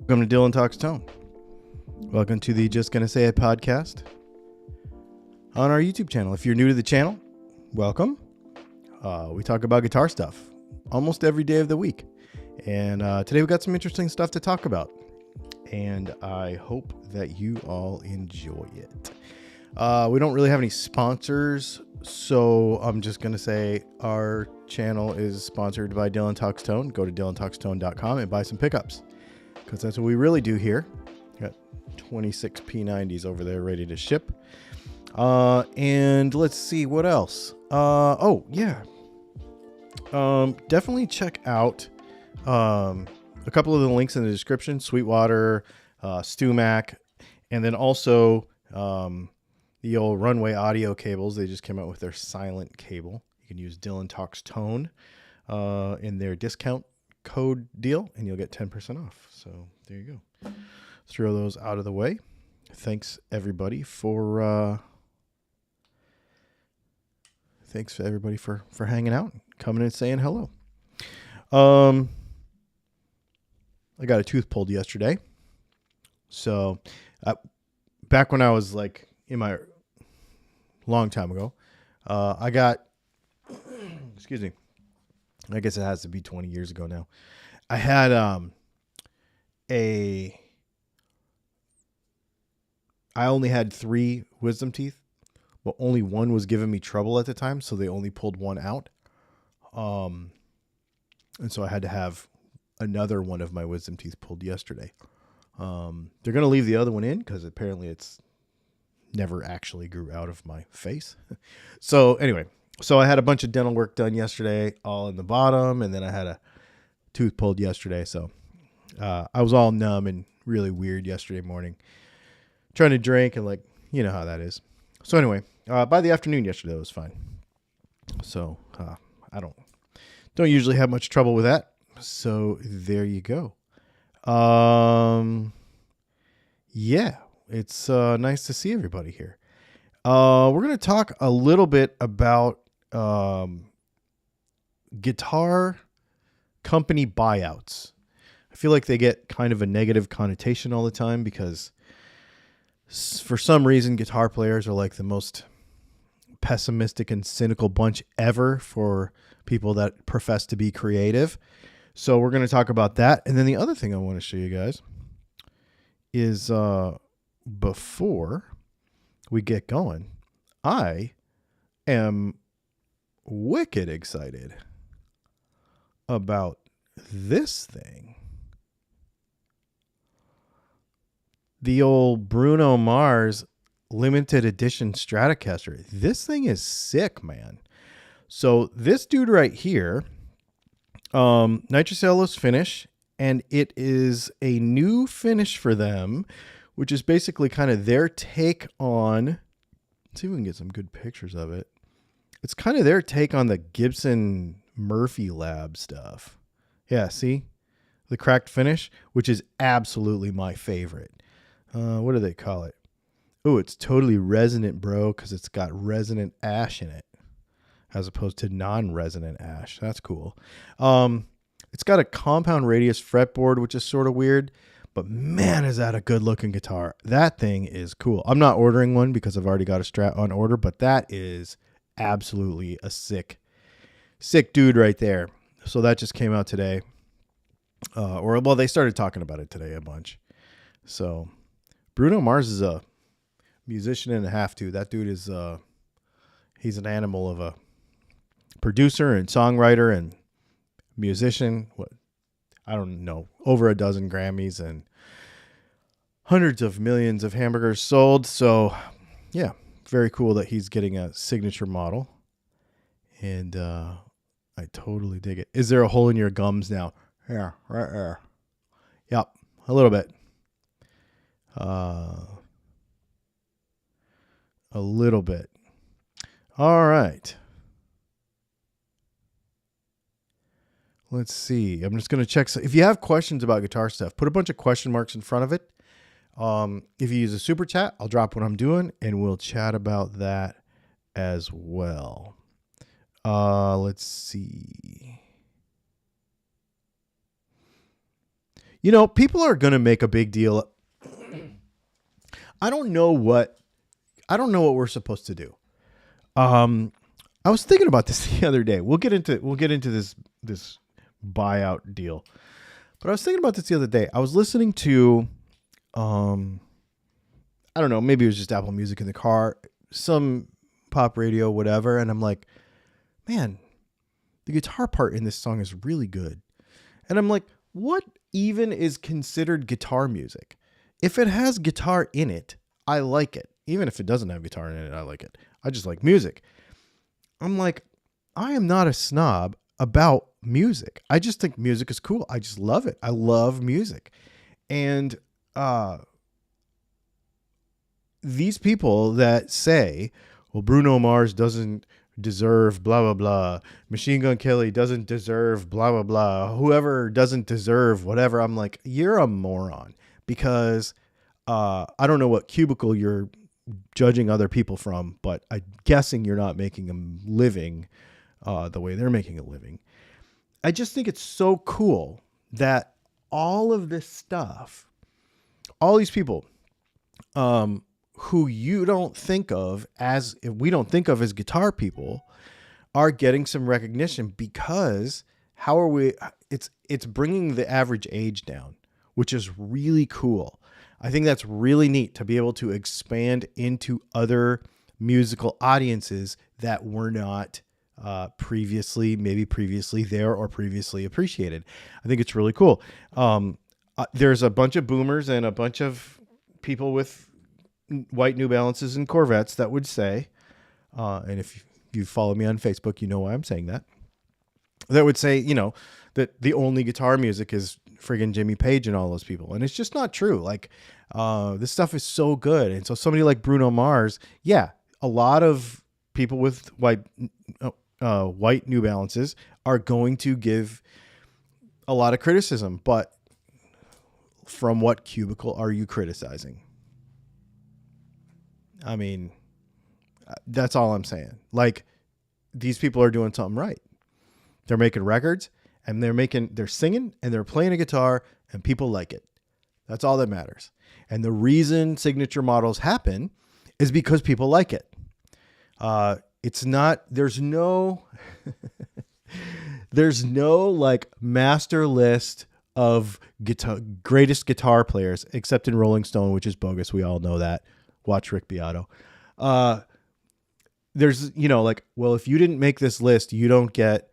Welcome to Dylan Talks Tone. Welcome to the Just Gonna Say It podcast on our YouTube channel. If you're new to the channel, welcome. We talk about guitar stuff almost every day of the week. And today we got some interesting stuff to talk about. And I hope that you all enjoy it. We don't really have any sponsors, so I'm just going to say our channel is sponsored by Dylan Talks Tone. Go to dylantalkstone.com and buy some pickups, because that's what we really do here. Got 26 P90s over there ready to ship. And let's see what else. Definitely check out a couple of the links in the description: Sweetwater, StewMac, and then also the old Runway audio cables. They just came out with their silent cable. You can use Dylan Talks Tone in their discount code deal, and you'll get 10% off. So there you go. Throw those out of the way. Thanks everybody for hanging out, coming and saying hello. I got a tooth pulled yesterday. So back when I was like in my long time ago, I got, excuse me, I guess it has to be 20 years ago now. I had I only had 3 wisdom teeth, but only one was giving me trouble at the time, so they only pulled one out. And so I had to have another one of my wisdom teeth pulled yesterday. They're going to leave the other one in because apparently it's never actually grew out of my face. So anyway, so I had a bunch of dental work done yesterday, all in the bottom, and then I had a tooth pulled yesterday. So I was all numb and really weird yesterday morning, trying to drink, and you know how that is. So anyway, by the afternoon yesterday, it was fine. So I don't usually have much trouble with that. So there you go. Yeah, it's nice to see everybody here. We're going to talk a little bit about guitar company buyouts. I feel like they get kind of a negative connotation all the time because for some reason guitar players are like the most pessimistic and cynical bunch ever for people that profess to be creative. So we're going to talk about that. And then the other thing I want to show you guys is before we get going, I am wicked excited about this thing. The old Bruno Mars limited edition Stratocaster. This thing is sick, man. So this dude right here, nitrocellulose finish, and it is a new finish for them, which is basically kind of their take on, let's see if we can get some good pictures of it. It's kind of their take on the Gibson Murphy Lab stuff. Yeah, see? The cracked finish, which is absolutely my favorite. What do they call it? Oh, it's totally resonant, bro, because it's got resonant ash in it, as opposed to non-resonant ash. That's cool. It's got a compound radius fretboard, which is sort of weird, but man, is that a good looking guitar. That thing is cool. I'm not ordering one because I've already got a Strat on order, but that is absolutely a sick dude right there. So that just came out today. They started talking about it today a bunch. So Bruno Mars is a musician and a half too. That dude is, he's an animal of a producer and songwriter and musician. I don't know, over a dozen Grammys and hundreds of millions of hamburgers sold. So yeah, very cool that he's getting a signature model. And I totally dig it. Is there a hole in your gums now? Yeah, right there. Yep, a little bit. A little bit. All right. Let's see. I'm just going to check. If you have questions about guitar stuff, put a bunch of question marks in front of it. If you use a super chat, I'll drop what I'm doing and we'll chat about that as well. Let's see. People are going to make a big deal. I don't know what we're supposed to do. I was thinking about this the other day. We'll get into this buyout deal. But I was thinking about this the other day. I was listening to I don't know, maybe it was just Apple Music in the car, some pop radio, whatever, and I'm like, man, the guitar part in this song is really good. And I'm like, what even is considered guitar music? If it has guitar in it, I like it. Even if it doesn't have guitar in it, I like it. I just like music. I'm like, I am not a snob about music. I just think music is cool. I just love it. I love music. And these people that say, well, Bruno Mars doesn't deserve blah, blah, blah. Machine Gun Kelly doesn't deserve blah, blah, blah. Whoever doesn't deserve whatever. I'm like, you're a moron, because I don't know what cubicle you're judging other people from, but I'm guessing you're not making them living the way they're making a living. I just think it's so cool that all of this stuff, all these people who we don't think of as guitar people, are getting some recognition, because it's bringing the average age down, which is really cool. I think that's really neat to be able to expand into other musical audiences that were not previously there or previously appreciated. I think it's really cool. There's a bunch of boomers and a bunch of people with white New Balances and Corvettes that would say, and if you follow me on Facebook, you know why I'm saying that. That would say, that the only guitar music is friggin' Jimmy Page and all those people. And it's just not true. Like, this stuff is so good. And so somebody like Bruno Mars, yeah, a lot of people with white New Balances are going to give a lot of criticism, but from what cubicle are you criticizing? I mean, that's all I'm saying. Like, these people are doing something right. They're making records, and they're singing, and they're playing a guitar, and people like it. That's all that matters. And the reason signature models happen is because people like it. There's no like master list of greatest guitar players, except in Rolling Stone, which is bogus. We all know that. Watch Rick Beato. There's, if you didn't make this list, you don't get,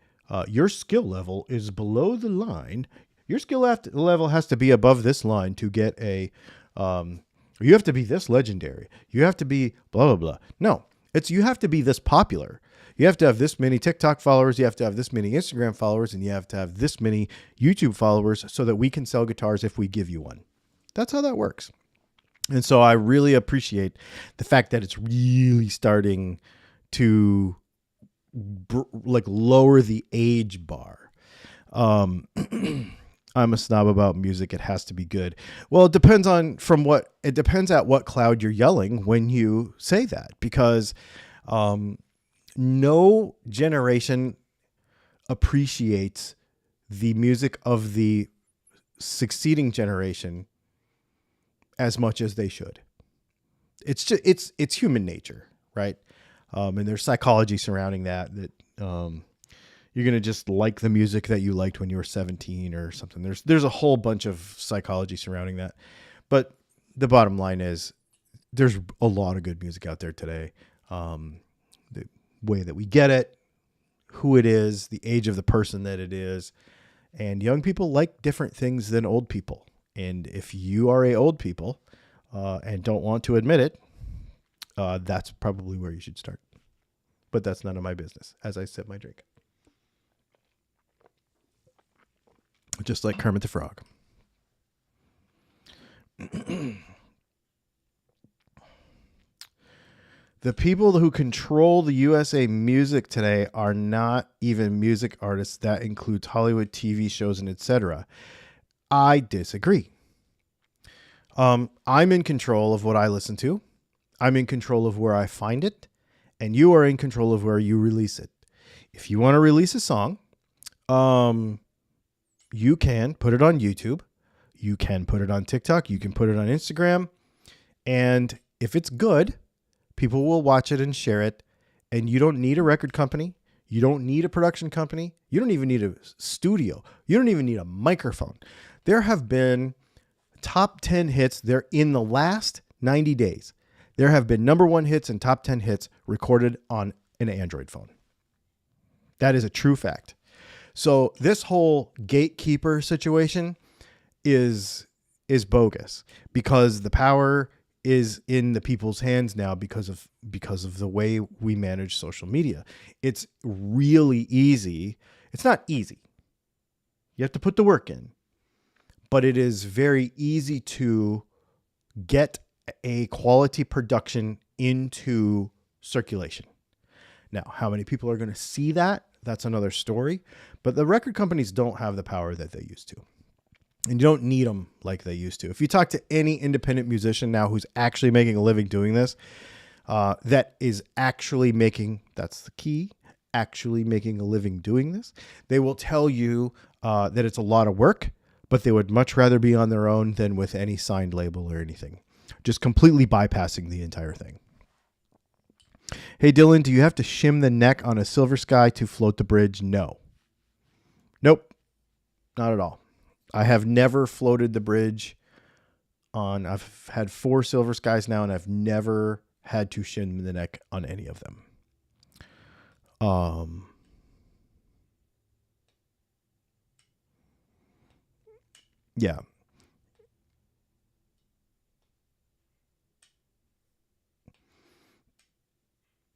your skill level is below the line. Your skill level has to be above this line to get you have to be this legendary. You have to be blah, blah, blah. No, you have to be this popular. You have to have this many TikTok followers. You have to have this many Instagram followers, and you have to have this many YouTube followers so that we can sell guitars if we give you one. That's how that works. And so I really appreciate the fact that it's really starting to lower the age bar. I'm a snob about music. It has to be good. Well, it depends at what cloud you're yelling when you say that, because no generation appreciates the music of the succeeding generation as much as they should. It's just, it's human nature, right? And there's psychology surrounding that you're going to just like the music that you liked when you were 17 or something. There's a whole bunch of psychology surrounding that. But the bottom line is there's a lot of good music out there today. The way that we get it, who it is, the age of the person that it is. And young people like different things than old people. And if you are old people and don't want to admit it, that's probably where you should start. But that's none of my business as I sip my drink. Just like Kermit the Frog. The people who control the USA music today are not even music artists. That includes Hollywood TV shows and etc. I disagree. I'm in control of what I listen to. I'm in control of where I find it. And you are in control of where you release it. If you want to release a song, you can put it on YouTube. You can put it on TikTok. You can put it on Instagram. And if it's good, people will watch it and share it. And you don't need a record company. You don't need a production company. You don't even need a studio. You don't even need a microphone. There have been top 10 hits there in the last 90 days. There have been number 1 hits and top 10 hits recorded on an Android phone. That is a true fact. So this whole gatekeeper situation is bogus, because the power is in the people's hands now because of the way we manage social media. It's really easy. It's not easy. You have to put the work in, but it is very easy to get a quality production into circulation. Now, how many people are going to see that? That's another story, but the record companies don't have the power that they used to. And you don't need them like they used to. If you talk to any independent musician now who's actually making a living doing this, that is actually making, that's the key, actually making a living doing this, they will tell you that it's a lot of work, but they would much rather be on their own than with any signed label or anything. Just completely bypassing the entire thing. Hey, Dylan, do you have to shim the neck on a Silver Sky to float the bridge? No. Nope. Not at all. I have never floated the bridge on, I've had 4 Silver Skies now, and I've never had to shim the neck on any of them. Yeah.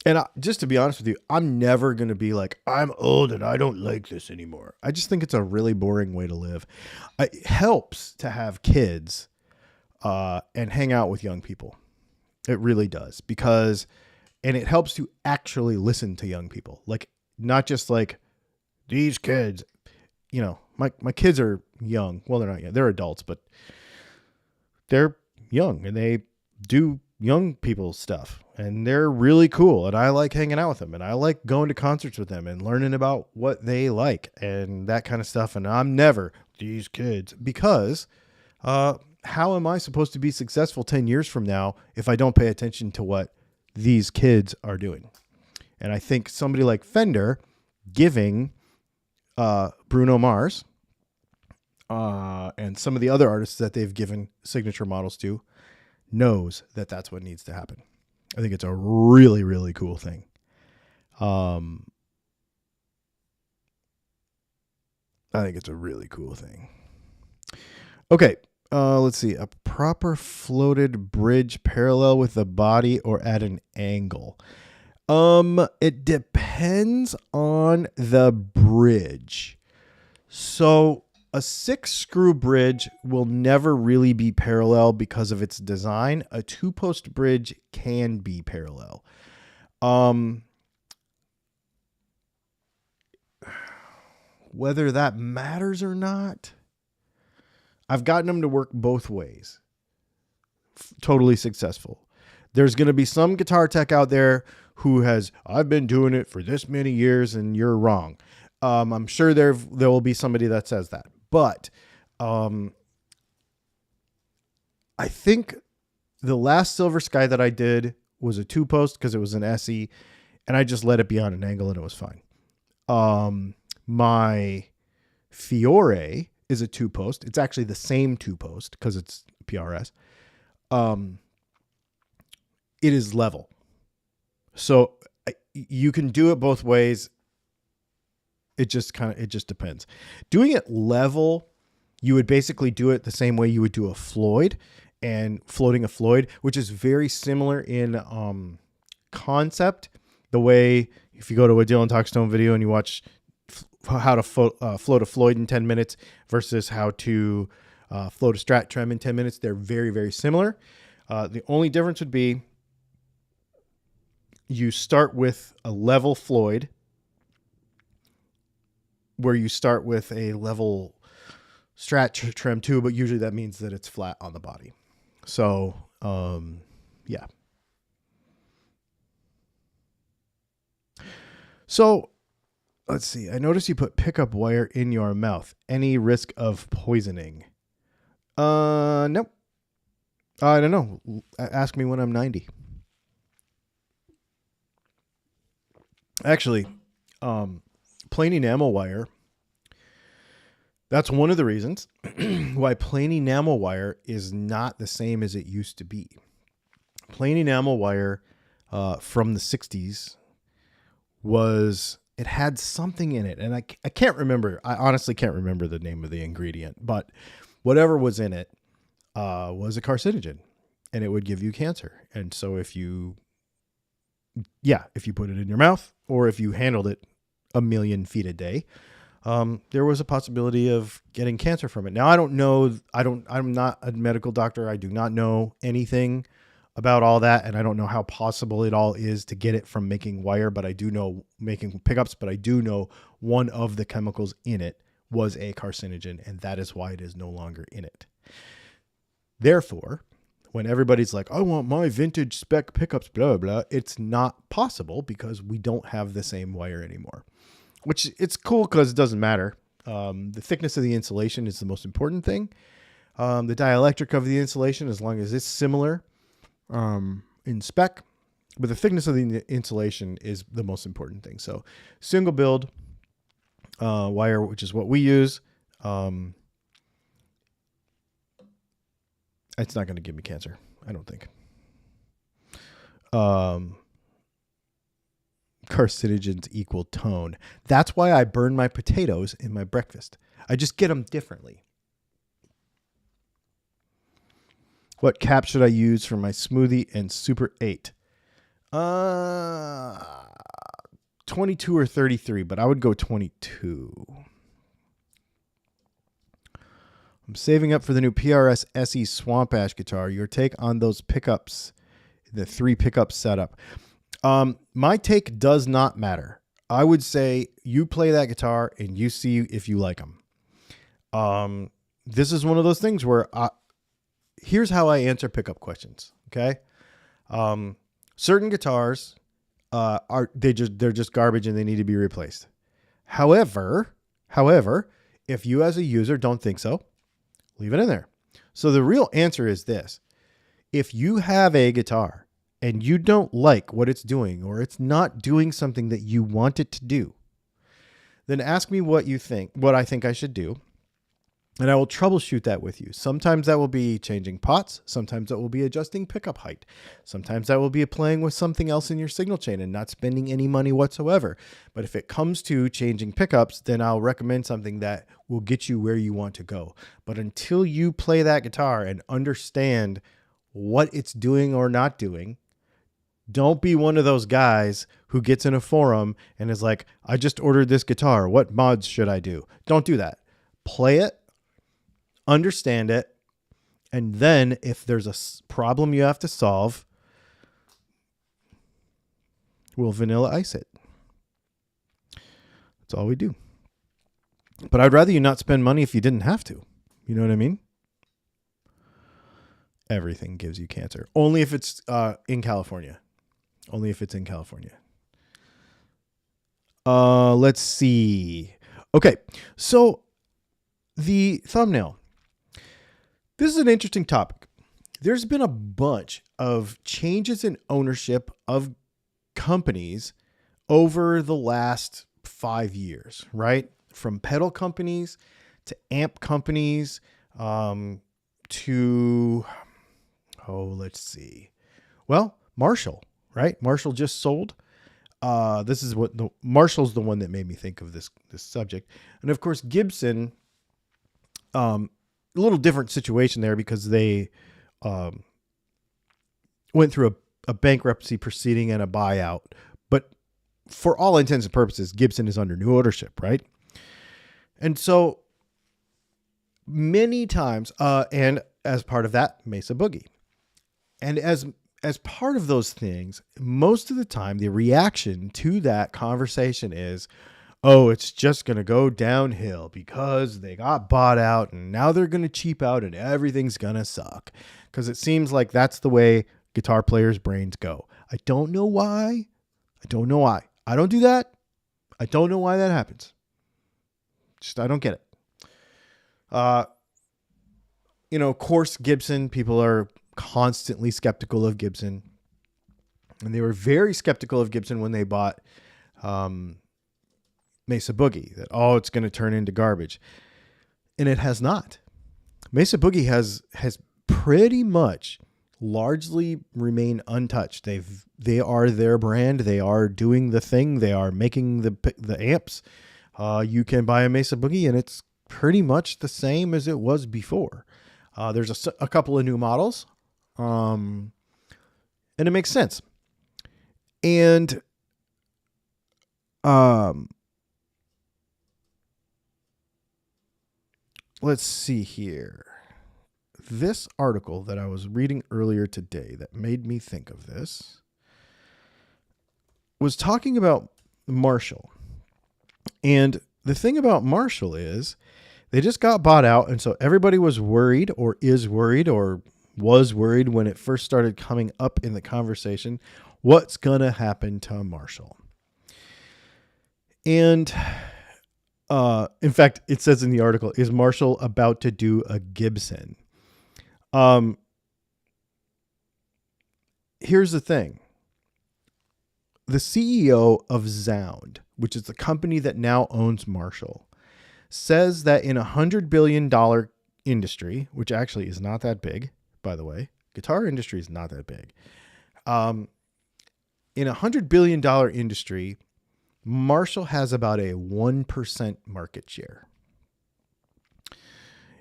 And just to be honest with you, I'm never going to be like, I'm old and I don't like this anymore. I just think it's a really boring way to live. It helps to have kids and hang out with young people. It really does, and it helps to actually listen to young people. Like, not just like these kids, you know, my kids are young. Well, they're not young. They're adults, but they're young and they do young people stuff, and they're really cool, and I like hanging out with them, and I like going to concerts with them and learning about what they like and that kind of stuff. And I'm never these kids, because how am I supposed to be successful 10 years from now if I don't pay attention to what these kids are doing? And I think somebody like Fender giving Bruno Mars and some of the other artists that they've given signature models to knows that that's what needs to happen. I think it's a really, really cool thing. I think it's a really cool thing. Okay. Let's see. A proper floated bridge parallel with the body or at an angle. It depends on the bridge. So a 6-screw bridge will never really be parallel because of its design. A 2-post bridge can be parallel. Whether that matters or not, I've gotten them to work both ways. Totally successful. There's going to be some guitar tech out there who has, I've been doing it for this many years and you're wrong. I'm sure there will be somebody that says that. But I think the last Silver Sky that I did was a 2-post because it was an SE, and I just let it be on an angle and it was fine. My Fiore is a 2-post. It's actually the same 2-post because it's PRS. It is level. So you can do it both ways. It just depends. Doing it level, you would basically do it the same way you would do a Floyd, and floating a Floyd, which is very similar in concept. The way, if you go to a Dylan Talkstone video and you watch how to float a Floyd in 10 minutes versus how to float a Strat trem in 10 minutes, they're very, very similar. The only difference would be you start with a level Floyd, where you start with a level Strat trem too, but usually that means that it's flat on the body. So, yeah. So let's see. I noticed you put pickup wire in your mouth. Any risk of poisoning? Nope. I don't know. Ask me when I'm 90. Actually, plain enamel wire. That's one of the reasons why plain enamel wire is not the same as it used to be. Plain enamel wire from the 60s it had something in it. And I can't remember. I honestly can't remember the name of the ingredient. But whatever was in it was a carcinogen. And it would give you cancer. And so if you put it in your mouth or if you handled it a million feet a day, there was a possibility of getting cancer from it. Now, I don't know. I'm not a medical doctor. I do not know anything about all that. And I don't know how possible it all is to get it from making wire, but I do know making pickups, but I do know one of the chemicals in it was a carcinogen, and that is why it is no longer in it. Therefore, when everybody's like, I want my vintage spec pickups, blah, blah, it's not possible because we don't have the same wire anymore, which it's cool because it doesn't matter. The thickness of the insulation is the most important thing. The dielectric of the insulation, as long as it's similar in spec, but the thickness of the insulation is the most important thing. So single build wire, which is what we use. It's not going to give me cancer, I don't think. Carcinogens equal tone. That's why I burn my potatoes in my breakfast. I just get them differently. What cap should I use for my smoothie and Super 8? 22 or 33, but I would go 22. I'm saving up for the new PRS SE Swamp Ash guitar. Your take on those pickups, the 3 pickup setup. My take does not matter. I would say you play that guitar and you see if you like them. This is one of those things where here's how I answer pickup questions. Okay. Certain guitars they're just garbage and they need to be replaced. However, if you as a user don't think so, leave it in there. So the real answer is this. If you have a guitar and you don't like what it's doing, or it's not doing something that you want it to do, then ask me what I think I should do. And I will troubleshoot that with you. Sometimes that will be changing pots. Sometimes that will be adjusting pickup height. Sometimes that will be playing with something else in your signal chain and not spending any money whatsoever. But if it comes to changing pickups, then I'll recommend something that will get you where you want to go. But until you play that guitar and understand what it's doing or not doing, don't be one of those guys who gets in a forum and is like, I just ordered this guitar. What mods should I do? Don't do that. Play it. Understand it, and then if there's a problem you have to solve, we'll vanilla ice it. That's all we do. But I'd rather you not spend money if you didn't have to. You know what I mean? Everything gives you cancer. Only if it's in California. Only if it's in California. Let's see. Okay, so the thumbnail. This is an interesting topic. There's been a bunch of changes in ownership of companies over the last 5 years, right? From pedal companies to amp companies to, let's see. Well, Marshall, right? Marshall just sold. This is what Marshall's the one that made me think of this subject. And of course, Gibson, a little different situation there because they went through a bankruptcy proceeding and a buyout. But for all intents and purposes, Gibson is under new ownership, right? And so many times, and as part of that, Mesa Boogie. And as part of those things, most of the time, the reaction to that conversation is, oh, it's just going to go downhill because they got bought out and now they're going to cheap out and everything's going to suck. Because it seems like that's the way guitar players' brains go. I don't know why. I don't do that. I don't know why that happens. Just, I don't get it. of course, Gibson, people are constantly skeptical of Gibson. And they were very skeptical of Gibson when they bought Mesa Boogie, that, it's going to turn into garbage. And it has not. Mesa Boogie has pretty much largely remained untouched. They are their brand. They are doing the thing. They are making the amps. You can buy a Mesa Boogie and it's pretty much the same as it was before. There's a couple of new models, and it makes sense. And let's see here. This article that I was reading earlier today that made me think of this was talking about Marshall. And the thing about Marshall is they just got bought out. And so everybody was worried or is worried or was worried when it first started coming up in the conversation. What's going to happen to Marshall? And in fact, it says in the article, is Marshall about to do a Gibson? Here's the thing. The CEO of Zound, which is the company that now owns Marshall, says that in $100 billion industry, which actually is not that big, by the way, guitar industry is not that big. In $100 billion industry, Marshall has about a 1% market share.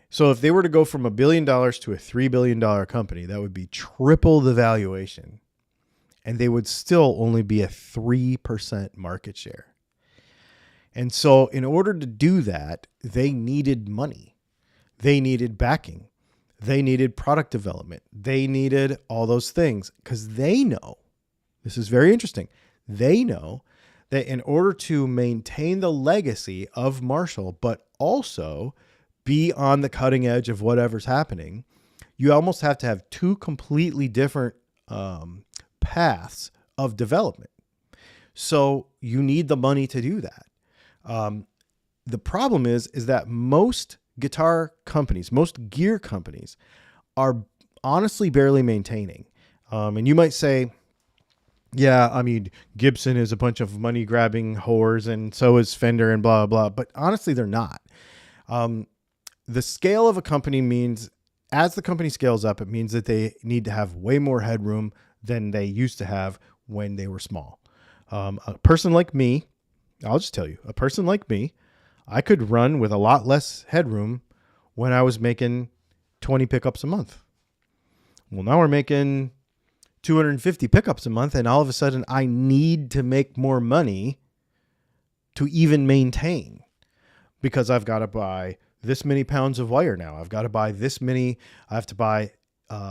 So if they were to go from $1 billion to a $3 billion company, that would be triple the valuation. And they would still only be a 3% market share. And so in order to do that, they needed money. They needed backing. They needed product development. They needed all those things because they know, this is very interesting, they know that in order to maintain the legacy of Marshall, but also be on the cutting edge of whatever's happening, you almost have to have two completely different paths of development. So you need the money to do that. The problem is that most guitar companies, most gear companies are honestly barely maintaining. And you might say, yeah, I mean, Gibson is a bunch of money grabbing whores and so is Fender and blah, blah, blah. But honestly, they're not. The scale of a company means as the company scales up, it means that they need to have way more headroom than they used to have when they were small. A person like me, I'll just tell you, a person like me, I could run with a lot less headroom when I was making 20 pickups a month. Well, now we're making 250 pickups a month, and all of a sudden I need to make more money to even maintain because I've got to buy this many pounds of wire now. I've got to buy this many. I have to buy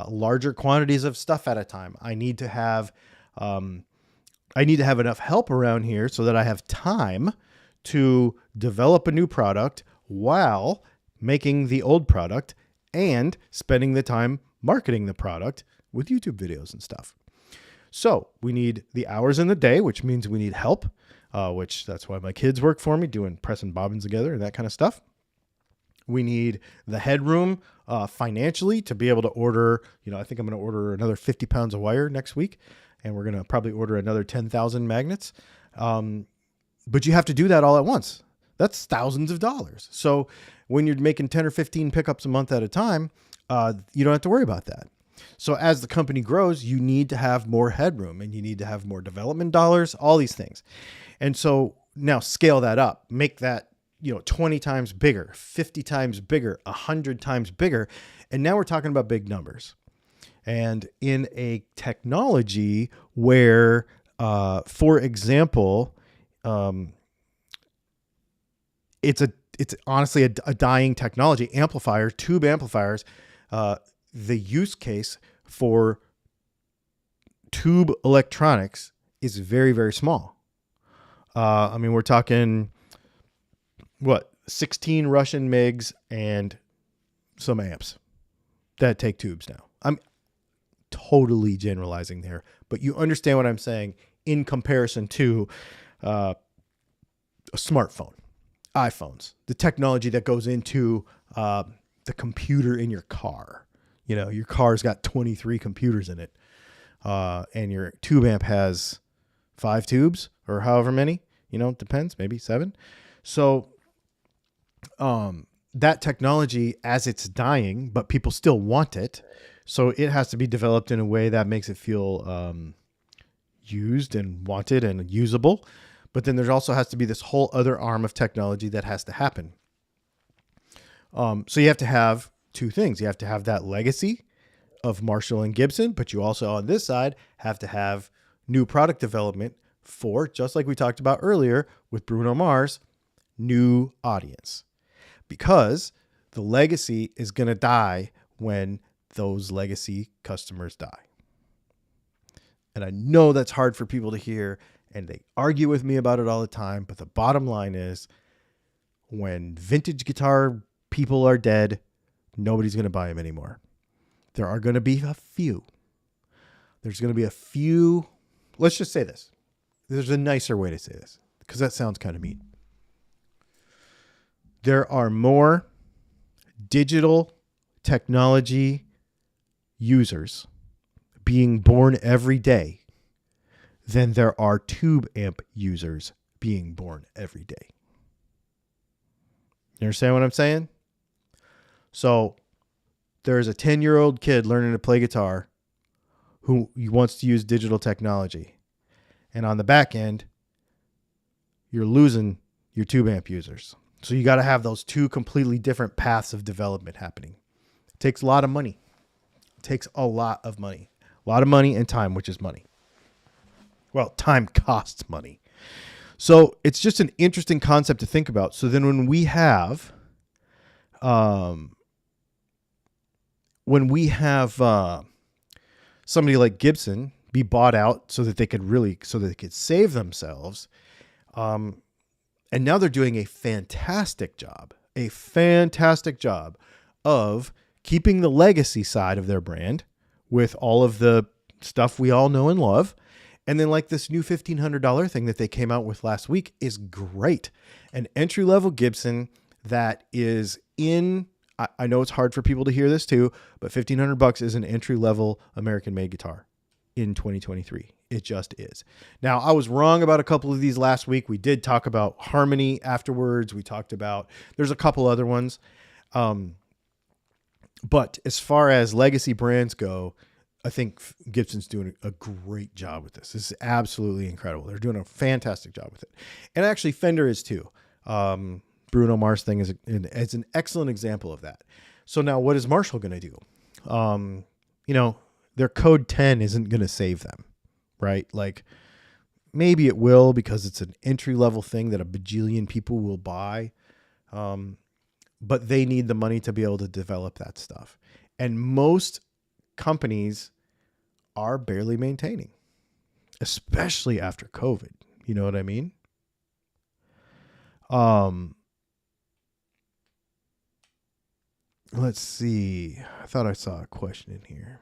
larger quantities of stuff at a time. I need to have enough help around here so that I have time to develop a new product while making the old product and spending the time marketing the product with YouTube videos and stuff. So we need the hours in the day, which means we need help, which that's why my kids work for me doing pressing bobbins together and that kind of stuff. We need the headroom financially to be able to order, I think I'm going to order another 50 pounds of wire next week, and we're going to probably order another 10,000 magnets. But you have to do that all at once. That's thousands of dollars. So when you're making 10 or 15 pickups a month at a time, you don't have to worry about that. So as the company grows, you need to have more headroom and you need to have more development dollars, all these things. And so now scale that up, make that 20 times bigger, 50 times bigger, 100 times bigger. And now we're talking about big numbers. And in a technology where, for example, it's honestly a dying technology, tube amplifiers, the use case for tube electronics is very, very small. We're talking 16 Russian MIGs and some amps that take tubes now. I'm totally generalizing there, but you understand what I'm saying in comparison to a smartphone, iPhones, the technology that goes into the computer in your car. You know, your car's got 23 computers in it, and your tube amp has 5 tubes or however many. You know, it depends, maybe 7. So that technology, as it's dying, but people still want it, so it has to be developed in a way that makes it feel used and wanted and usable. But then there also has to be this whole other arm of technology that has to happen. So you have to have 2 things. You have to have that legacy of Marshall and Gibson, but you also on this side have to have new product development for, just like we talked about earlier with Bruno Mars, new audience. Because the legacy is going to die when those legacy customers die. And I know that's hard for people to hear, and they argue with me about it all the time, but the bottom line is when vintage guitar people are dead, nobody's going to buy them anymore. There are going to be a few. There's going to be a few. Let's just say this. There's a nicer way to say this, because that sounds kind of mean. There are more digital technology users being born every day than there are tube amp users being born every day. You understand what I'm saying? So there's a 10-year-old kid learning to play guitar who wants to use digital technology. And on the back end, you're losing your tube amp users. So you got to have those 2 completely different paths of development happening. It takes a lot of money. It takes a lot of money. A lot of money and time, which is money. Well, time costs money. So it's just an interesting concept to think about. So then when we have somebody like Gibson be bought out so that they could save themselves, and now they're doing a fantastic job of keeping the legacy side of their brand with all of the stuff we all know and love. And then like this new $1,500 thing that they came out with last week is great. An entry-level Gibson that is I know it's hard for people to hear this too, but $1,500 is an entry-level American-made guitar in 2023. It just is. Now, I was wrong about a couple of these last week. We did talk about Harmony afterwards. We talked about, there's a couple other ones. But as far as legacy brands go, I think Gibson's doing a great job with this. This is absolutely incredible. They're doing a fantastic job with it. And actually Fender is too. Bruno Mars thing is an excellent example of that. So now what is Marshall going to do? Their code 10 isn't going to save them, right? Like maybe it will because it's an entry level thing that a bajillion people will buy. But they need the money to be able to develop that stuff. And most companies are barely maintaining, especially after COVID. You know what I mean? Let's see. I thought I saw a question in here.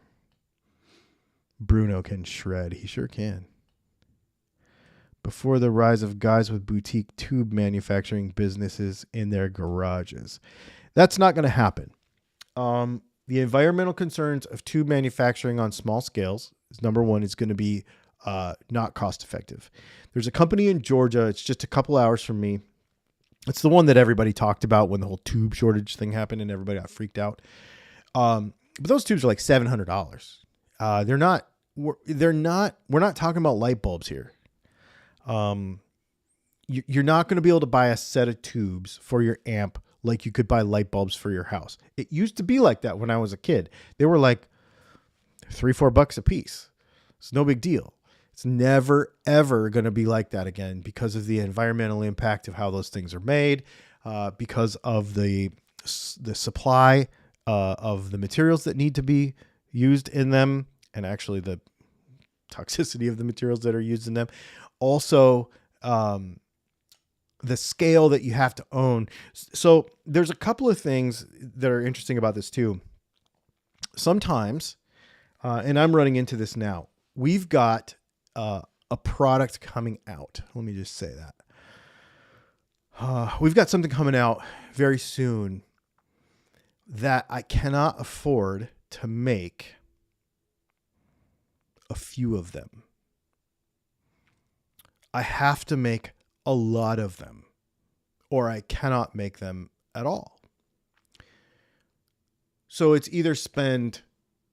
Bruno can shred. He sure can. Before the rise of guys with boutique tube manufacturing businesses in their garages. That's not going to happen. The environmental concerns of tube manufacturing on small scales is number one. It's going to be not cost effective. There's a company in Georgia. It's just a couple hours from me. It's the one that everybody talked about when the whole tube shortage thing happened and everybody got freaked out. But those tubes are like $700. We're not talking about light bulbs here. You're not going to be able to buy a set of tubes for your amp like you could buy light bulbs for your house. It used to be like that when I was a kid. They were like $3-4 a piece. It's no big deal. It's never, ever going to be like that again because of the environmental impact of how those things are made, because of the supply of the materials that need to be used in them, and actually the toxicity of the materials that are used in them. Also, the scale that you have to own. So there's a couple of things that are interesting about this too. Sometimes, and I'm running into this now, we've got a product coming out. Let me just say that. We've got something coming out very soon that I cannot afford to make a few of them. I have to make a lot of them, or I cannot make them at all. So it's either spend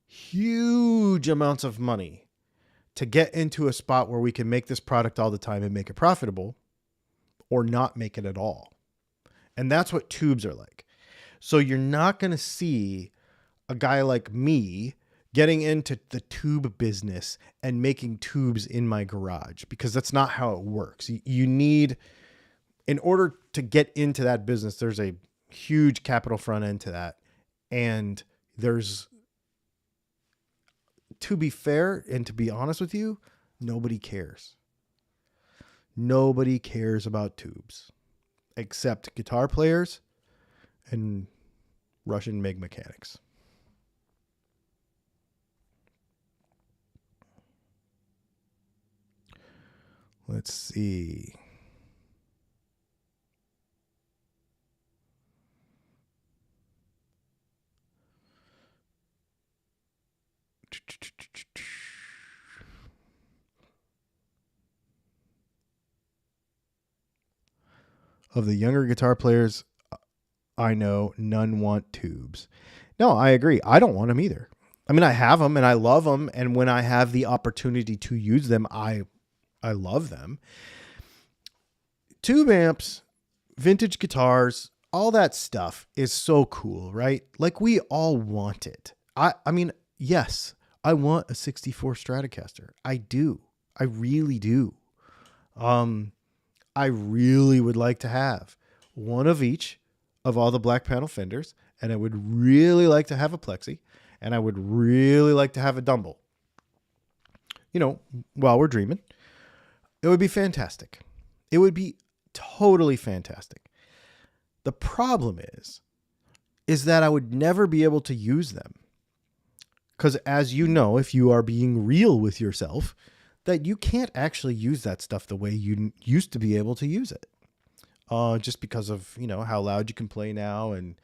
huge amounts of money to get into a spot where we can make this product all the time and make it profitable, or not make it at all. And that's what tubes are like. So you're not going to see a guy like me getting into the tube business and making tubes in my garage, because that's not how it works. You need, in order to get into that business, there's a huge capital front end to that. And there's, to be fair and to be honest with you, nobody cares. Nobody cares about tubes except guitar players and Russian MIG mechanics. Let's see. Of the younger guitar players I know, none want tubes. No, I agree. I don't want them either. I mean, I have them and I love them. And when I have the opportunity to use them, I love them. Tube amps, vintage guitars, all that stuff is so cool, right? Like, we all want it. I mean, yes, I want a 64 Stratocaster. I do. I really do. I really would like to have one of each of all the black panel fenders, and I would really like to have a plexi, and I would really like to have a Dumble. You know, while we're dreaming, it would be fantastic. It would be totally fantastic. The problem is that I would never be able to use them. Because as you know, if you are being real with yourself, that you can't actually use that stuff the way you used to be able to use it. Just because of, you know, how loud you can play now and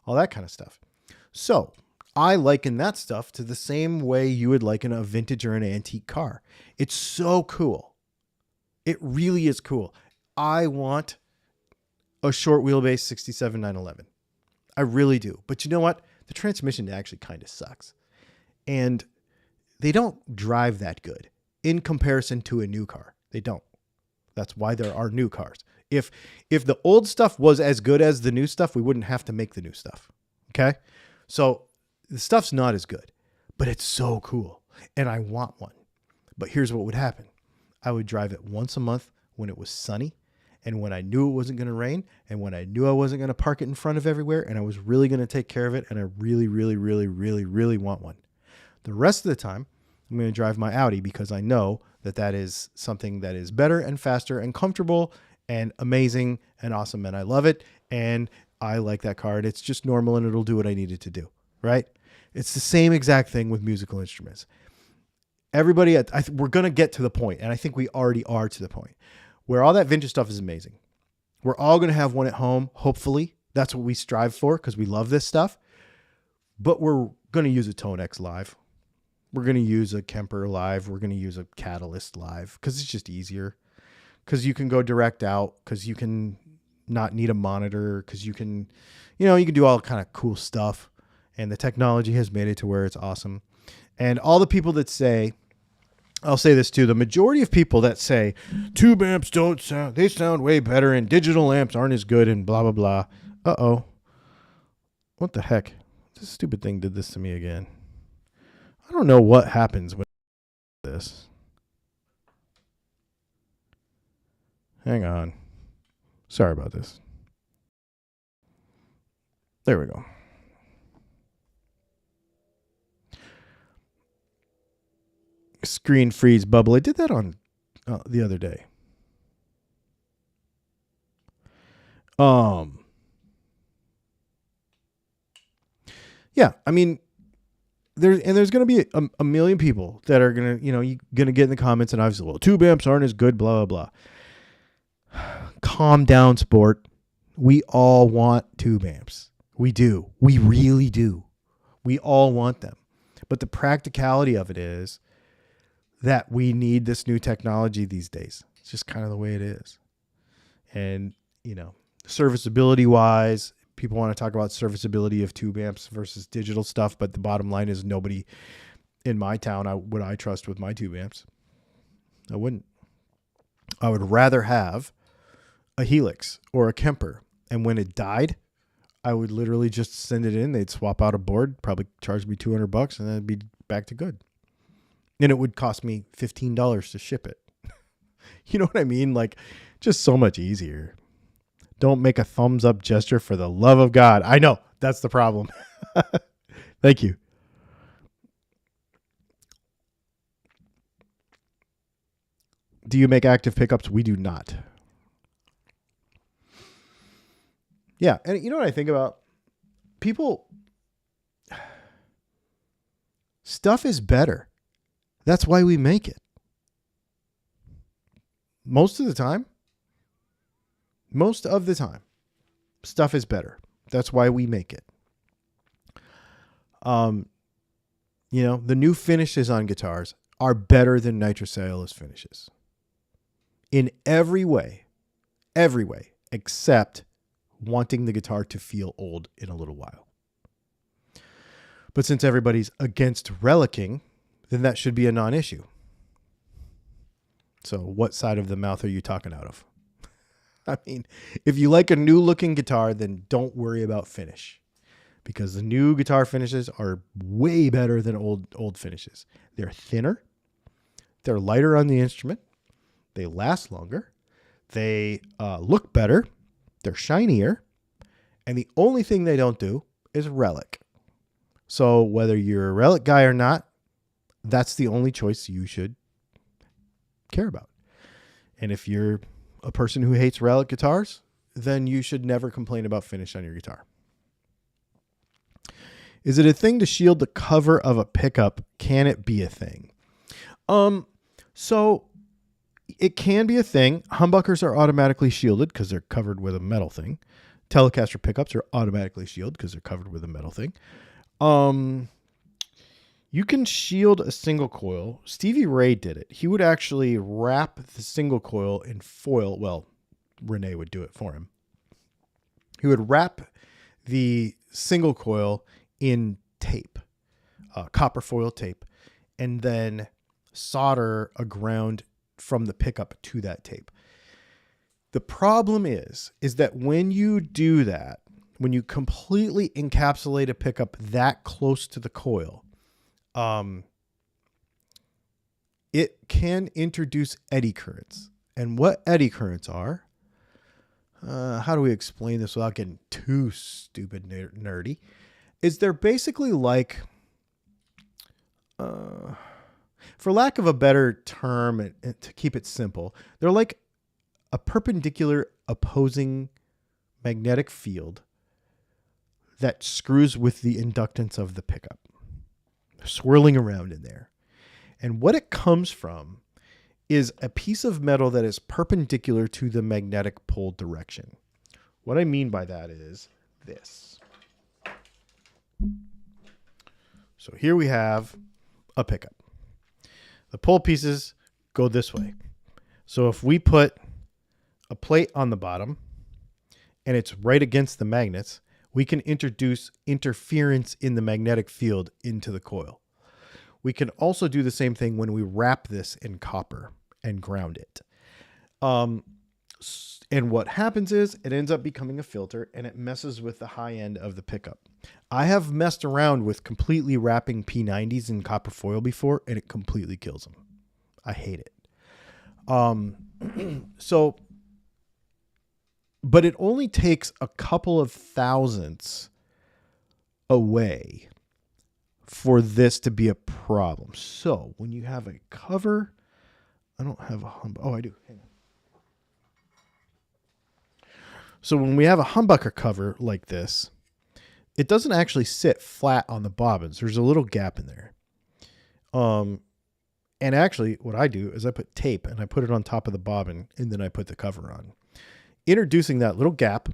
all that kind of stuff. So I liken that stuff to the same way you would liken a vintage or an antique car. It's so cool. It really is cool. I want a short wheelbase 67 911. I really do. But you know what? The transmission actually kind of sucks. And they don't drive that good in comparison to a new car. They don't. That's why there are new cars. If the old stuff was as good as the new stuff, we wouldn't have to make the new stuff. Okay? So the stuff's not as good, but it's so cool. And I want one. But here's what would happen. I would drive it once a month when it was sunny, and when I knew it wasn't going to rain, and when I knew I wasn't going to park it in front of everywhere, and I was really going to take care of it, and I really, really, really, really, really want one. The rest of the time, I'm going to drive my Audi, because I know that that is something that is better and faster and comfortable and amazing and awesome, and I love it, and I like that car, and it's just normal, and it'll do what I need it to do, right? It's the same exact thing with musical instruments. Everybody, we're going to get to the point, and I think we already are to the point, where all that vintage stuff is amazing. We're all going to have one at home, hopefully. That's what we strive for, because we love this stuff. But we're going to use a Tone X live. We're going to use a Kemper live. We're going to use a Catalyst live, because it's just easier. Because you can go direct out, because you can not need a monitor, because you can do all kind of cool stuff. And the technology has made it to where it's awesome. And all the people that say, I'll say this too, the majority of people that say tube amps they sound way better and digital amps aren't as good and blah, blah, blah. Uh-oh. What the heck? This stupid thing did this to me again. I don't know what happens with this. Hang on. Sorry about this. There we go. Screen freeze bubble. I did that on the other day. Yeah, I mean, there's going to be a million people that are going to, you're going to get in the comments and obviously, well, tube amps aren't as good, blah, blah, blah. Calm down, sport. We all want tube amps. We do. We really do. We all want them. But the practicality of it is that we need this new technology these days. It's just kind of the way it is. And, you know, serviceability wise, people want to talk about serviceability of tube amps versus digital stuff. But the bottom line is nobody in my town would I trust with my tube amps. I wouldn't. I would rather have a Helix or a Kemper. And when it died, I would literally just send it in. They'd swap out a board, probably charge me $200, and then it'd be back to good. And it would cost me $15 to ship it. You know what I mean? Like, just so much easier. Don't make a thumbs up gesture for the love of God. I know, that's the problem. Thank you. Do you make active pickups? We do not. Yeah. And you know what I think about? People, stuff is better. That's why we make it. Most of the time, stuff is better. That's why we make it. You know, the new finishes on guitars are better than nitrocellulose finishes. In every way, except wanting the guitar to feel old in a little while. But since everybody's against relicing, then that should be a non-issue. So what side of the mouth are you talking out of? I mean, if you like a new looking guitar, then don't worry about finish, because the new guitar finishes are way better than old finishes. They're thinner. They're lighter on the instrument. They last longer. They look better. They're shinier. And the only thing they don't do is relic. So whether you're a relic guy or not, that's the only choice you should care about. And if you're a person who hates relic guitars, then you should never complain about finish on your guitar. Is it a thing to shield the cover of a pickup? Can it be a thing? So it can be a thing. Humbuckers are automatically shielded because they're covered with a metal thing. Telecaster pickups are automatically shielded because they're covered with a metal thing. You can shield a single coil. Stevie Ray did it. He would actually wrap the single coil in foil. Well, Renee would do it for him. He would wrap the single coil in tape, copper foil tape, and then solder a ground from the pickup to that tape. The problem is that when you do that, when you completely encapsulate a pickup that close to the coil, it can introduce eddy currents. And what eddy currents are, how do we explain this without getting too stupid nerdy, is they're basically like, for lack of a better term, and to keep it simple, they're like a perpendicular opposing magnetic field that screws with the inductance of the pickup. They're swirling around in there. And what it comes from is a piece of metal that is perpendicular to the magnetic pole direction. What I mean by that is this. So here we have a pickup. The pole pieces go this way. So if we put a plate on the bottom and it's right against the magnets, we can introduce interference in the magnetic field into the coil. We can also do the same thing when we wrap this in copper and ground it. And what happens is it ends up becoming a filter and it messes with the high end of the pickup. I have messed around with completely wrapping P90s in copper foil before, and it completely kills them. I hate it. But it only takes a couple of thousandths away for this to be a problem. So when you have a cover, I don't have a oh, I do. Hang on. So when we have a humbucker cover like this, it doesn't actually sit flat on the bobbins. There's a little gap in there. And actually what I do is I put tape and I put it on top of the bobbin and then I put the cover on. Introducing that little gap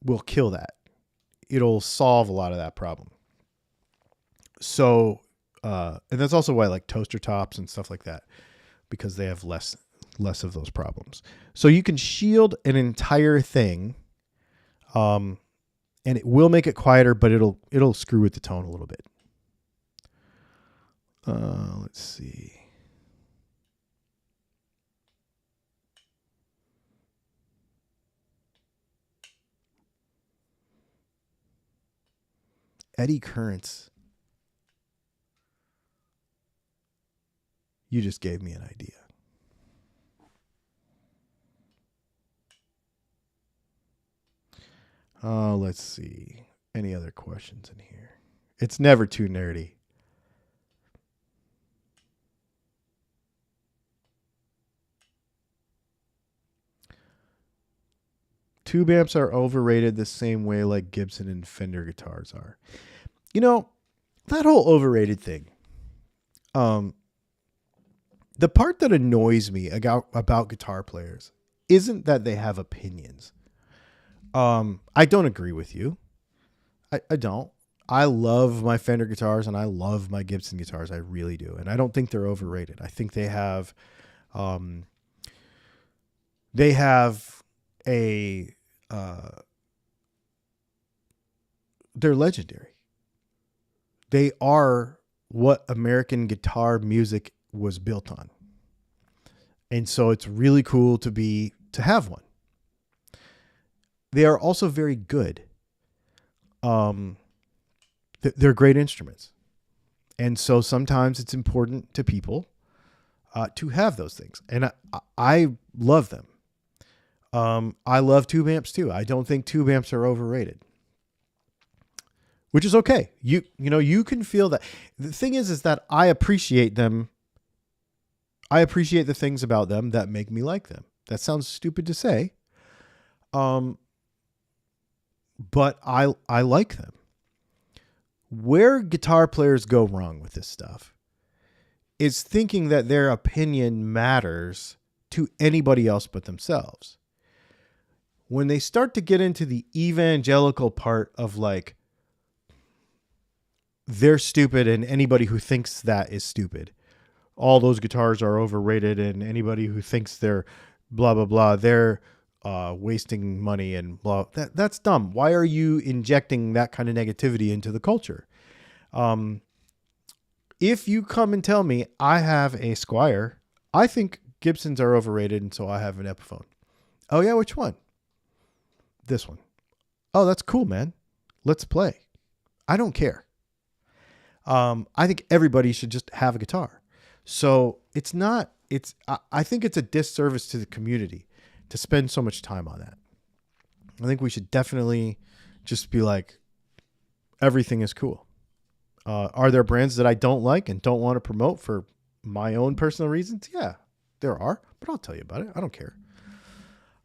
will kill that. It'll solve a lot of that problem. So, and that's also why I like toaster tops and stuff like that, because they have less of those problems. So you can shield an entire thing, and it will make it quieter, but it'll screw with the tone a little bit. Let's see. Eddy currents. You just gave me an idea. Let's see. Any other questions in here? It's never too nerdy. Tube amps are overrated the same way like Gibson and Fender guitars are. You know, that whole overrated thing. The part that annoys me about guitar players isn't that they have opinions. I don't agree with you. I don't. I love my Fender guitars and I love my Gibson guitars. I really do. And I don't think they're overrated. I think they have they're legendary. They are what American guitar music was built on. And so it's really cool to have one. They are also very good. They're great instruments. And so sometimes it's important to people to have those things. And I love them. I love tube amps too. I don't think tube amps are overrated, which is okay. You can feel that. The thing is that I appreciate them. I appreciate the things about them that make me like them. That sounds stupid to say. But I like them. Where guitar players go wrong with this stuff is thinking that their opinion matters to anybody else but themselves. When they start to get into the evangelical part of like, they're stupid and anybody who thinks that is stupid. All those guitars are overrated and anybody who thinks they're blah, blah, blah, they're wasting money and blah. That's dumb. Why are you injecting that kind of negativity into the culture? If you come and tell me I have a Squier, I think Gibsons are overrated and so I have an Epiphone. Oh yeah, which one? This one. Oh, that's cool, man. Let's play. I don't care. I think everybody should just have a guitar. So I think it's a disservice to the community to spend so much time on that. I think we should definitely just be like, everything is cool. Are there brands that I don't like and don't want to promote for my own personal reasons? Yeah, there are, but I'll tell you about it. I don't care.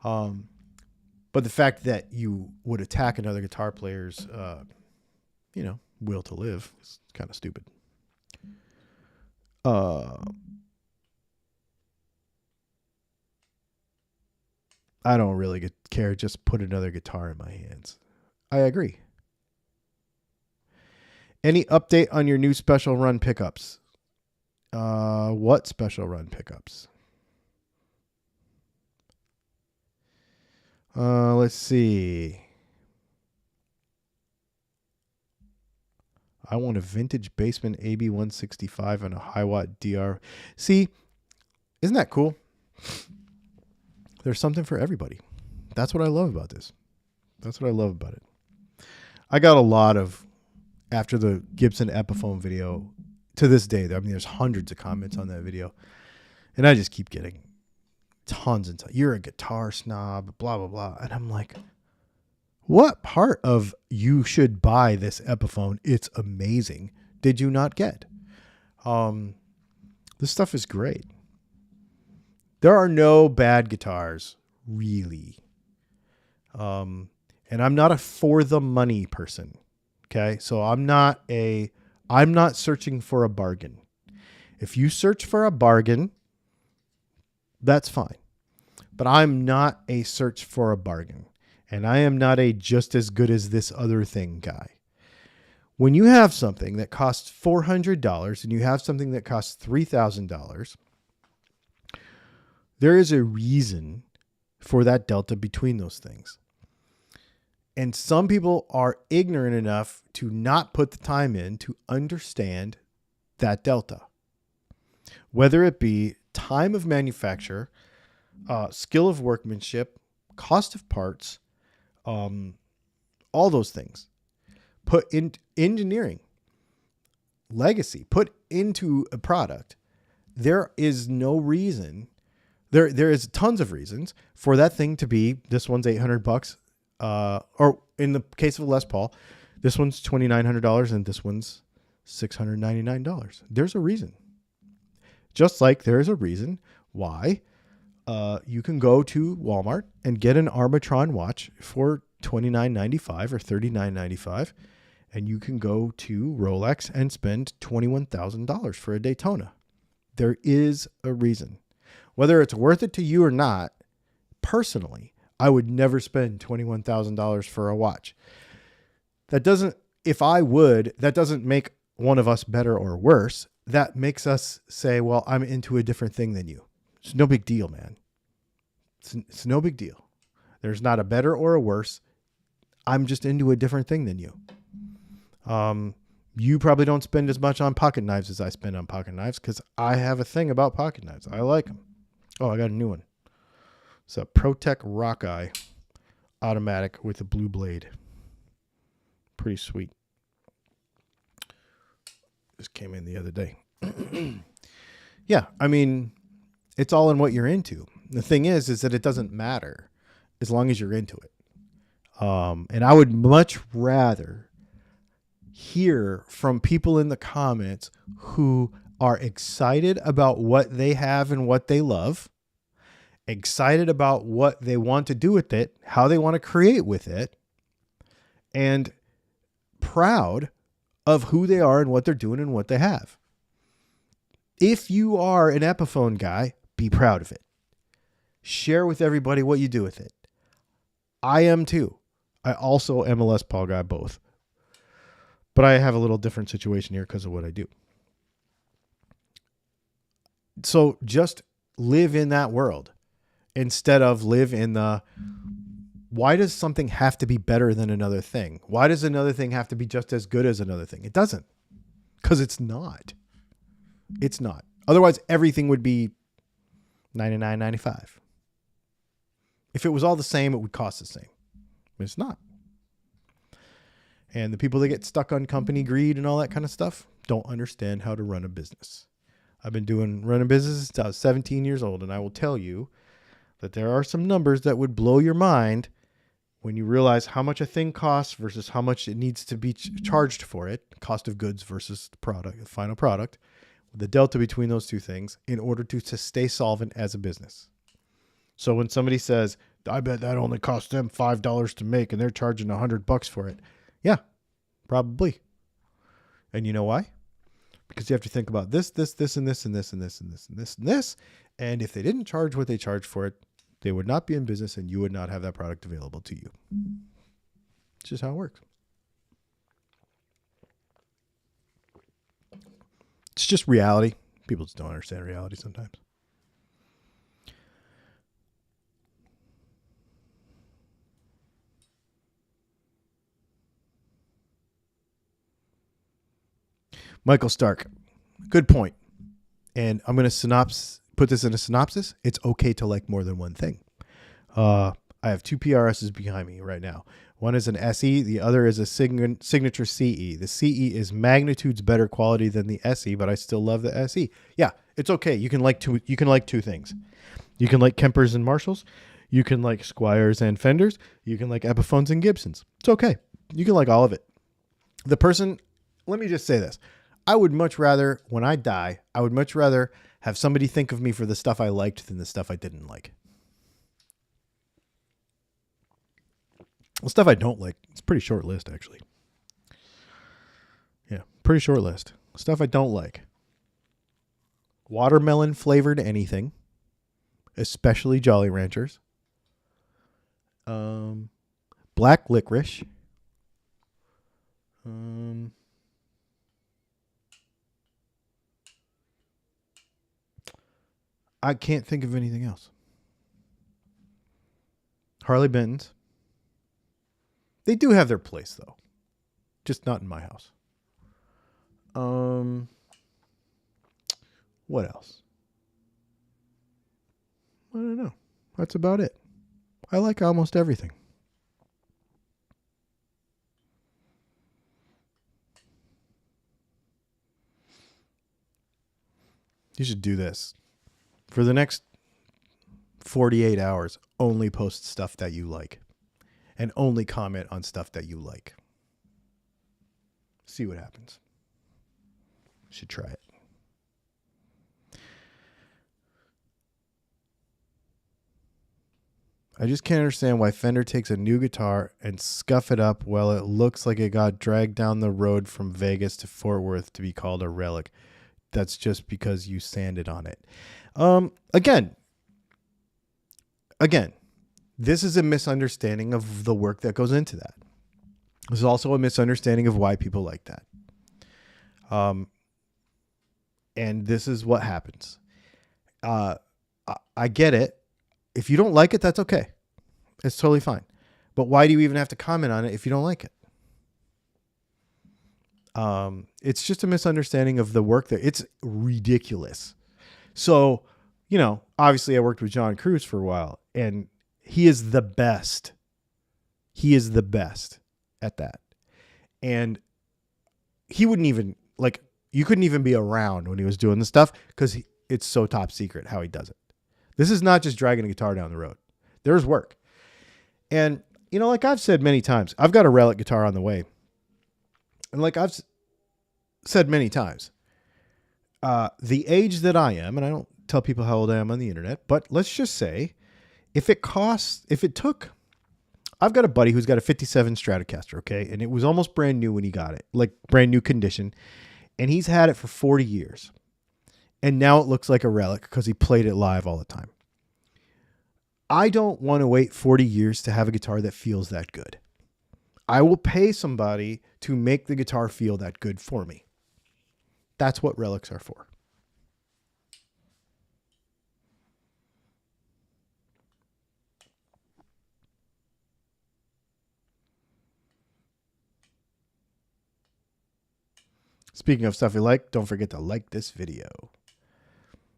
But the fact that you would attack another guitar player's, will to live is kind of stupid. I don't really care. Just put another guitar in my hands. I agree. Any update on your new special run pickups? What special run pickups? Let's see. I want a vintage Bassman AB165 and a high watt DR. See, isn't that cool? There's something for everybody. That's what I love about this. That's what I love about it. I got a lot of, after the Gibson Epiphone video, to this day, I mean, there's hundreds of comments on that video. And I just keep getting tons and tons. You're a guitar snob, blah, blah, blah. And I'm like, what part of you should buy this Epiphone? It's amazing. Did you not get? This stuff is great. There are no bad guitars, really. And I'm not a for the money person. Okay. So I'm not searching for a bargain. If you search for a bargain, that's fine. But I'm not a search for a bargain. And I am not a just as good as this other thing guy. When you have something that costs $400 and you have something that costs $3,000, there is a reason for that delta between those things. And some people are ignorant enough to not put the time in to understand that delta. Whether it be time of manufacture, skill of workmanship, cost of parts, all those things. Put in engineering, legacy, put into a product. There is no reason. There is tons of reasons for that thing to be, this one's $800, or in the case of a Les Paul, this one's $2,900 and this one's $699. There's a reason. Just like there's a reason why you can go to Walmart and get an Armatron watch for $29.95 or $39.95, and you can go to Rolex and spend $21,000 for a Daytona. There is a reason. Whether it's worth it to you or not, personally, I would never spend $21,000 for a watch. That doesn't make one of us better or worse. That makes us say, well, I'm into a different thing than you. It's no big deal, man. It's no big deal. There's not a better or a worse. I'm just into a different thing than you. You probably don't spend as much on pocket knives as I spend on pocket knives because I have a thing about pocket knives. I like them. Oh, I got a new one. It's a ProTech Rockeye automatic with a blue blade. Pretty sweet. This came in the other day. Yeah, I mean, it's all in what you're into. The thing is that it doesn't matter as long as you're into it. And I would much rather hear from people in the comments who are excited about what they have and what they love, excited about what they want to do with it, how they want to create with it, and proud of who they are and what they're doing and what they have. If you are an Epiphone guy, be proud of it. Share with everybody what you do with it. I am too. I also am a Les Paul guy, both. But I have a little different situation here because of what I do. So just live in that world instead of live in the, why does something have to be better than another thing? Why does another thing have to be just as good as another thing? It doesn't. Because it's not. It's not. Otherwise, everything would be $99.95. If it was all the same, it would cost the same. But it's not. And the people that get stuck on company greed and all that kind of stuff don't understand how to run a business. I've been running business since I was 17 years old, and I will tell you that there are some numbers that would blow your mind when you realize how much a thing costs versus how much it needs to be charged for it, cost of goods versus the product, the final product, the delta between those two things in order to stay solvent as a business. So when somebody says, I bet that only cost them $5 to make and they're charging $100 for it. Yeah, probably. And you know why? Because you have to think about this, and this, and this, and this, and this, and this, and this, and this. And if they didn't charge what they charged for it, they would not be in business and you would not have that product available to you. It's just how it works. It's just reality. People just don't understand reality sometimes. Michael Stark, good point. And I'm going to put this in a synopsis. It's okay to like more than one thing. I have two PRSs behind me right now. One is an SE. The other is a signature CE. The CE is magnitudes better quality than the SE, but I still love the SE. Yeah, it's okay. You can like two things. You can like Kempers and Marshalls. You can like Squires and Fenders. You can like Epiphones and Gibsons. It's okay. You can like all of it. Let me just say this. I would much rather, when I die, have somebody think of me for the stuff I liked than the stuff I didn't like. The stuff I don't like, it's a pretty short list, actually. Yeah, pretty short list. Stuff I don't like. Watermelon flavored anything, especially Jolly Ranchers. black licorice. I can't think of anything else. Harley Benton's. They do have their place though. Just not in my house. What else? I don't know. That's about it. I like almost everything. You should do this. For the next 48 hours, only post stuff that you like. And only comment on stuff that you like. See what happens. Should try it. I just can't understand why Fender takes a new guitar and scuff it up while it looks like it got dragged down the road from Vegas to Fort Worth to be called a relic. That's just because you sanded on it. Again, this is a misunderstanding of the work that goes into that. There's also a misunderstanding of why people like that. And this is what happens. I get it. If you don't like it, that's okay. It's totally fine. But why do you even have to comment on it if you don't like it? It's just a misunderstanding of the work that it's ridiculous. So, obviously I worked with John Cruz for a while and he is the best. He is the best at that. And he wouldn't even you couldn't even be around when he was doing the stuff because it's so top secret how he does it. This is not just dragging a guitar down the road. There's work. And, like I've said many times, I've got a Relic guitar on the way. And like I've said many times, the age that I am, and I don't tell people how old I am on the internet, but let's just say I've got a buddy who's got a 57 Stratocaster, okay? And it was almost brand new when he got it, like brand new condition. And he's had it for 40 years. And now it looks like a Relic because he played it live all the time. I don't want to wait 40 years to have a guitar that feels that good. I will pay somebody to make the guitar feel that good for me. That's what Relics are for. Speaking of stuff you like, don't forget to like this video.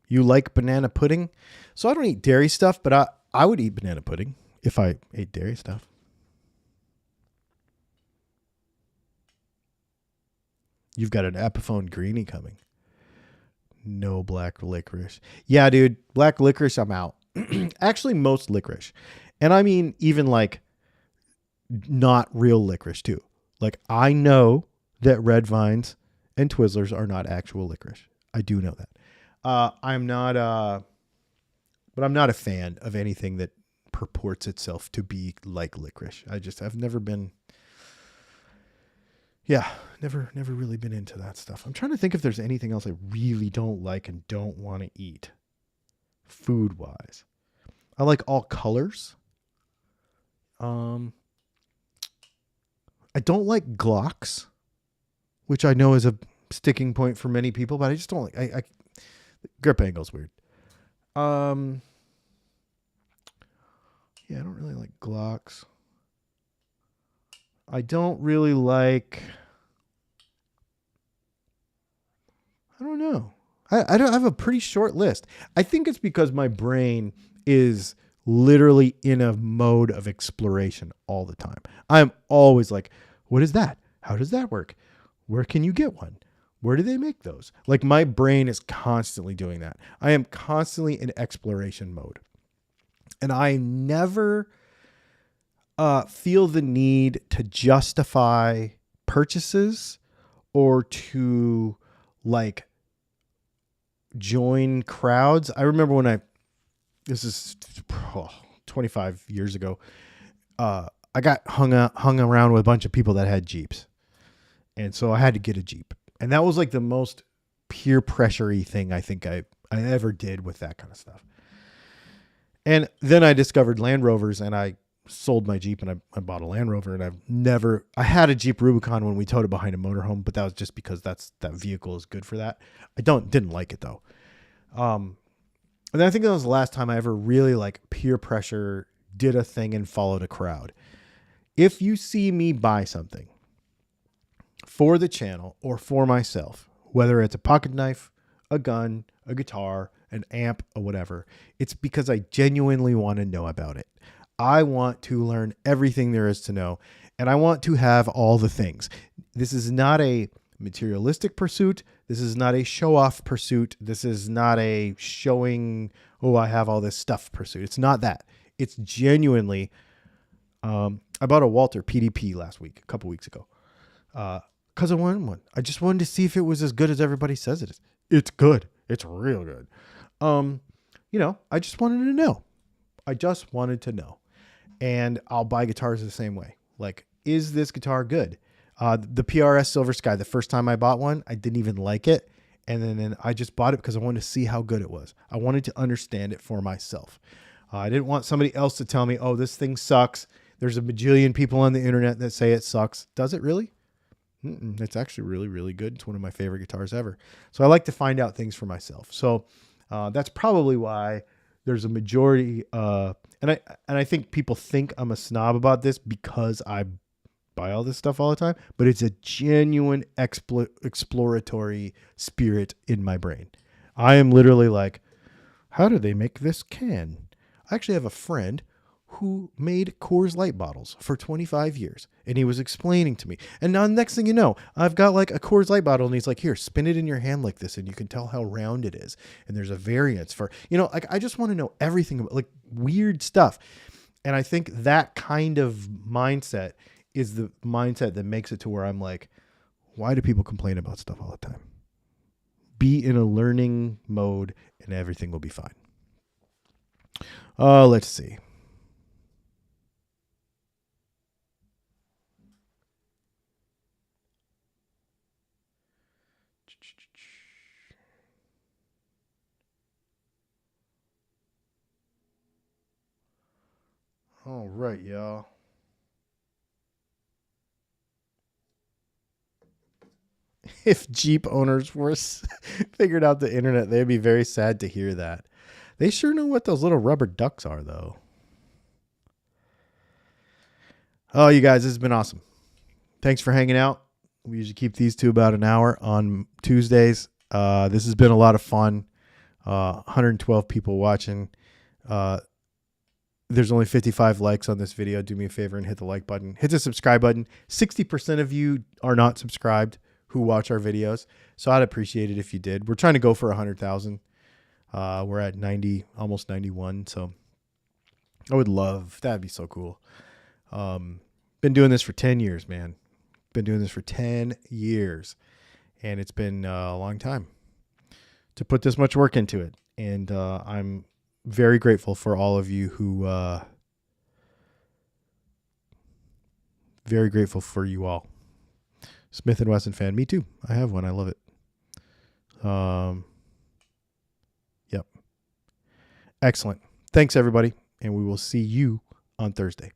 You like banana pudding? So I don't eat dairy stuff, but I would eat banana pudding if I ate dairy stuff. You've got an Epiphone Greenie coming. No black licorice. Yeah, dude, black licorice, I'm out. Actually, most licorice. And I mean, even like not real licorice too. Like I know that red vines and Twizzlers are not actual licorice. I do know that. I'm not a fan of anything that purports itself to be like licorice. I've never been, never really been into that stuff. I'm trying to think if there's anything else I really don't like and don't want to eat food wise. I like all colors. I don't like Glocks, which I know is a sticking point for many people, but I just don't like, grip angle's weird. I don't really like Glocks. I don't really like, I don't know. I have a pretty short list. I think it's because my brain is literally in a mode of exploration all the time. I'm always like, what is that? How does that work? Where can you get one? Where do they make those? Like my brain is constantly doing that. I am constantly in exploration mode. And I never feel the need to justify purchases or to like join crowds. I remember this is 25 years ago, I got hung around with a bunch of people that had Jeeps. And so I had to get a Jeep. And that was like the most peer pressure-y thing I think I ever did with that kind of stuff. And then I discovered Land Rovers and I sold my Jeep and I bought a Land Rover, and I had a Jeep Rubicon when we towed it behind a motorhome, but that was just because that vehicle is good for that. I didn't like it though. And I think that was the last time I ever really like peer pressure, did a thing and followed a crowd. If you see me buy something for the channel or for myself, whether it's a pocket knife, a gun, a guitar, an amp, or whatever, it's because I genuinely want to know about it. I want to learn everything there is to know, and I want to have all the things. This is not a materialistic pursuit. This is not a show-off pursuit. This is not a showing, oh, I have all this stuff pursuit. It's not that. It's genuinely, I bought a Walter PDP last week, a couple weeks ago, because I wanted one. I just wanted to see if it was as good as everybody says it is. It's good. It's real good. I just wanted to know. And I'll buy guitars the same way. Like, is this guitar good? The PRS Silver Sky, the first time I bought one, I didn't even like it. And then I just bought it because I wanted to see how good it was. I wanted to understand it for myself. I didn't want somebody else to tell me, oh, this thing sucks. There's a bajillion people on the internet that say it sucks. Does it really? It's actually really, really good. It's one of my favorite guitars ever. So I like to find out things for myself. So that's probably why there's a majority, and I think people think I'm a snob about this because I buy all this stuff all the time, but it's a genuine exploratory spirit in my brain. I am literally like, how do they make this can? I actually have a friend who made Coors Light bottles for 25 years, and he was explaining to me. And now, next thing you know, I've got like a Coors Light bottle, and he's like, here, spin it in your hand like this, and you can tell how round it is. And there's a variance for, like, I just want to know everything about like weird stuff. And I think that kind of mindset is the mindset that makes it to where I'm like, why do people complain about stuff all the time? Be in a learning mode, and everything will be fine. Let's see. All right, y'all. If Jeep owners were figured out the internet, they'd be very sad to hear that. They sure know what those little rubber ducks are, though. Oh, you guys, this has been awesome. Thanks for hanging out. We usually keep these to about an hour on Tuesdays. This has been a lot of fun. 112 people watching. There's only 55 likes on this video. Do me a favor and hit the like button. Hit the subscribe button. 60% of you are not subscribed who watch our videos, so I'd appreciate it if you did. We're trying to go for 100,000. We're at 90, almost 91, so I would love, that'd be so cool. Been doing this for 10 years, man. Been doing this for 10 years, and it's been a long time to put this much work into it. And I'm very grateful for all of you who, very grateful for you all. Smith & Wesson fan. Me too. I have one. I love it. Yep. Excellent. Thanks, everybody. And we will see you on Thursday.